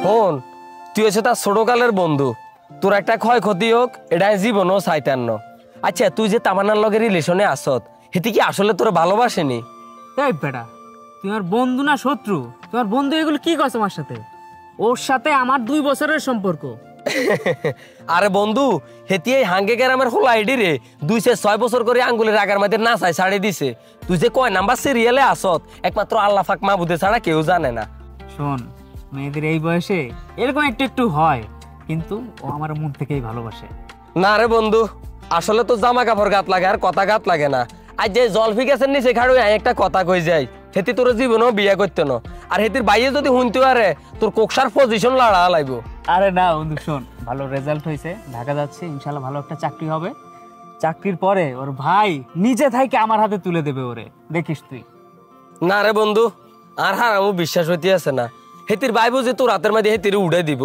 হন তুই হচ্ছে তার ছোটকালের বন্ধু, তোর একটা ক্ষয়ক্ষতি হোক এটা জীবনও চাইতেন না। আচ্ছা তুই যে তামান্নার লগে রিলেশনে আসত, হেতি কি আসলে তোর ভালোবাসেনি? এই বেটা, তুই আমার বন্ধু না শত্রু? তোমার বন্ধু এগুলো কি করছে আমার সাথে? ওর সাথে আমার 2 বছরের সম্পর্ক। আরে বন্ধু, হেতি এই হাঙ্গে গ্রামের হলো আইডি রে 2-6 বছর করে আঙ্গুলের আগার মধ্যে নাচাই ছাড়ে দিছে। তুই যে কয় নাম্বার সিরিয়ালে আসত একমাত্র আল্লাহ পাক মাহবুদে ছাড়া কেউ জানে না। শোন, মেয়েদের এই বয়সে এরকম একটু একটু হয়, কিন্তু ও আমার মন থেকেই ভালোবাসে। না রে বন্ধু, আসলে তো জামা কাপড় গাত লাগে আর কথা গাত লাগে না। আজ যে জলফি গাছের নিচে খাড়ু একটা কথা কই যাই, হেতি তোর জীবনেও বিয়ে করতে না। আর হেতির বাইরে যদি শুনতে পারে তোর কোকসার পজিশন লড়া লাগব। আরে না বন্ধু, শোন, ভালো রেজাল্ট হয়েছে, ঢাকা যাচ্ছে, ইনশাল্লাহ ভালো একটা চাকরি হবে। চাকরির পরে ওর ভাই নিজে থেকে আমার হাতে তুলে দেবে ওরে, দেখিস তুই। না রে বন্ধু, আর হারামও বিশ্বাস হইতে আছে না। হেতির ভাই বুঝে তোর হাতের মধ্যে হেতির উড়ে দিব,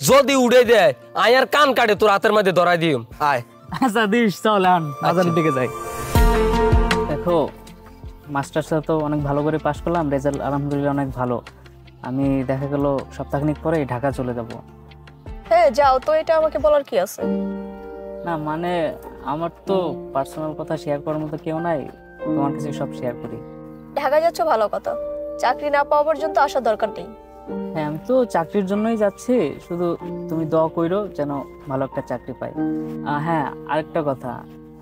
যদি উড়ে দেয় আয় আর কান কাটে তোর হাতের মধ্যে ধরাই দিম। আয় আচ্ছা দিস, চল বাজারের দিকে যাই। দেখো, মাস্টার্সটা তো অনেক ভালো করে পাশ করলাম, রেজাল্ট আলহামদুলিল্লাহ অনেক ভালো। আমি দেখা গেল সপ্তাহখানিক পরে ঢাকা চলে যাব। হ্যাঁ যাও তো, এটা আমাকে বলার কি আছে? না মানে আমার তো পার্সোনাল কথা শেয়ার করার মতো কেউ নাই, তোমার কাছে সব শেয়ার করি। ঢাকা যাচ্ছ ভালো কথা, চাকরি না পাওয়া পর্যন্ত আসার দরকার নেই। হ্যাঁ, আমি তো চাকরির জন্যই যাচ্ছি, শুধু তুমি দোয়া কইরো যেন ভালো একটা চাকরি পাই। হ্যাঁ, আরেকটা কথা,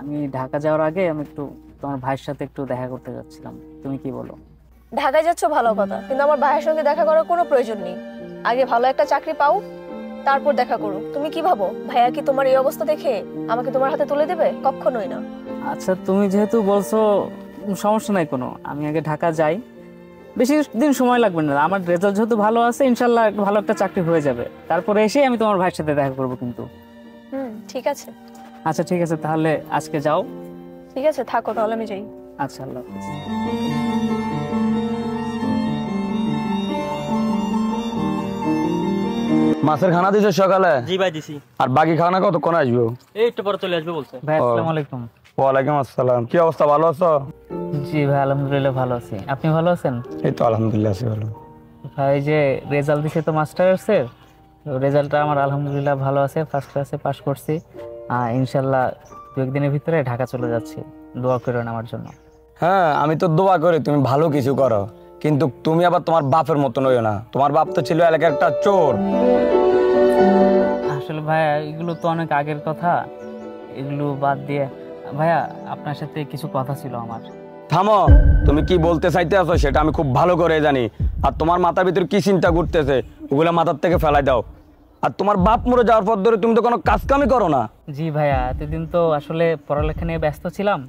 আমি ঢাকা যাওয়ার আগে আমি একটু তোমার ভাইয়ের সাথে একটু দেখা করতে যাচ্ছিলাম, তুমি কি বলো? ঢাকায় যাচ্ছ ভালো কথা, কিন্তু আমার ভাইয়ের সঙ্গে দেখা করার কোনো প্রয়োজন নেই। আগে ভালো একটা চাকরি পাও, তারপর দেখা করো। তুমি কি ভাবো ভাইয়া কি তোমার এই অবস্থা দেখে আমাকে তোমার হাতে তুলে দেবে? কখনোই না। আচ্ছা, তুমি যেহেতু বলছো সমস্যা নাই কোনো, আমি আগে ঢাকা যাই, বেশি দিন সময় লাগবে না। আমার রেজাল্ট যেহেতু ভালো আছে, ইনশাল্লাহ ভালো একটা চাকরি হয়ে যাবে, তারপরে এসে আমি তোমার ভাইয়ের সাথে দেখা করবো কিন্তু। ঠিক আছে। আচ্ছা ঠিক আছে, তাহলে আজকে যাও। ঠিক আছে, থাকো তাহলে, আমি যাই। আচ্ছা, আল্লাহ হাফেজ। মাছের খানা দিছো সকালে? জি ভাই দিছি। আর বাকি খানা কতক্ষণ আসবে? এই একটু পরে চলে আসবে বলছে। ভাই আসসালামু আলাইকুম। ওয়ালাইকুম আসসালাম। কি অবস্থা, ভালো আছো? জি ভাই, আলহামদুলিল্লাহ ভালো আছি, আপনি ভালো আছেন? এই তো আলহামদুলিল্লাহ আছি ভালো। ভাই যে রেজাল্ট দিছে তো মাস্টার্সের, রেজাল্টটা আমার আলহামদুলিল্লাহ ভালো আছে, ফার্স্ট ক্লাসে পাস করছি। ইনশাল্লাহ 2-1 দিনের ভিতরে ঢাকা চলে যাচ্ছি, দোয়া করেন আমার জন্য। হ্যাঁ, আমি তো দোয়া করি তুমি ভালো কিছু করো, কিন্তু তুমি আবার তোমার বাপের মতন হইও না। তোমার বাপ তো ছিল এলাকার একটা চোর। আসলে ভাইয়া এগুলো তো অনেক আগের কথা, এগুলো বাদ দিয়ে ভাইয়া আপনার সাথে কিছু কথা ছিল আমার। থামো, তুমি কি বলতে চাইতে আছো সেটা আমি খুব ভালো করে জানি। আর তোমার মাথার ভিতরে কি চিন্তা করতেছে ওগুলো মাথার থেকে ফেলাই দাও। আর তোমার বাপ মরে যাওয়ার পর ধরে তুমি তো কোনো কাজকামই করো না। জি ভাইয়া, এতদিন তো আসলে পড়ালেখা নিয়ে ব্যস্ত ছিলাম,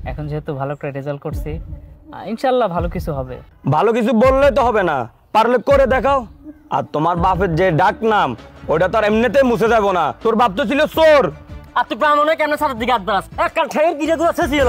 এখন যেহেতু ভালো একটা রেজাল্ট করছি, ইনশাল্লাহ ভালো কিছু হবে। ভালো কিছু বললে তো হবে না, পারলে করে দেখাও। আর তোমার বাপের যে ডাক নাম ওটা তো আর এমনিতে মুছে যাবো না। তোর বাপ তো ছিল চোর। আর তুই প্রাণ কেন সাথে দিকে হাত বাড়াস? এক কাল ঠের কি যে দূর আছে ছিল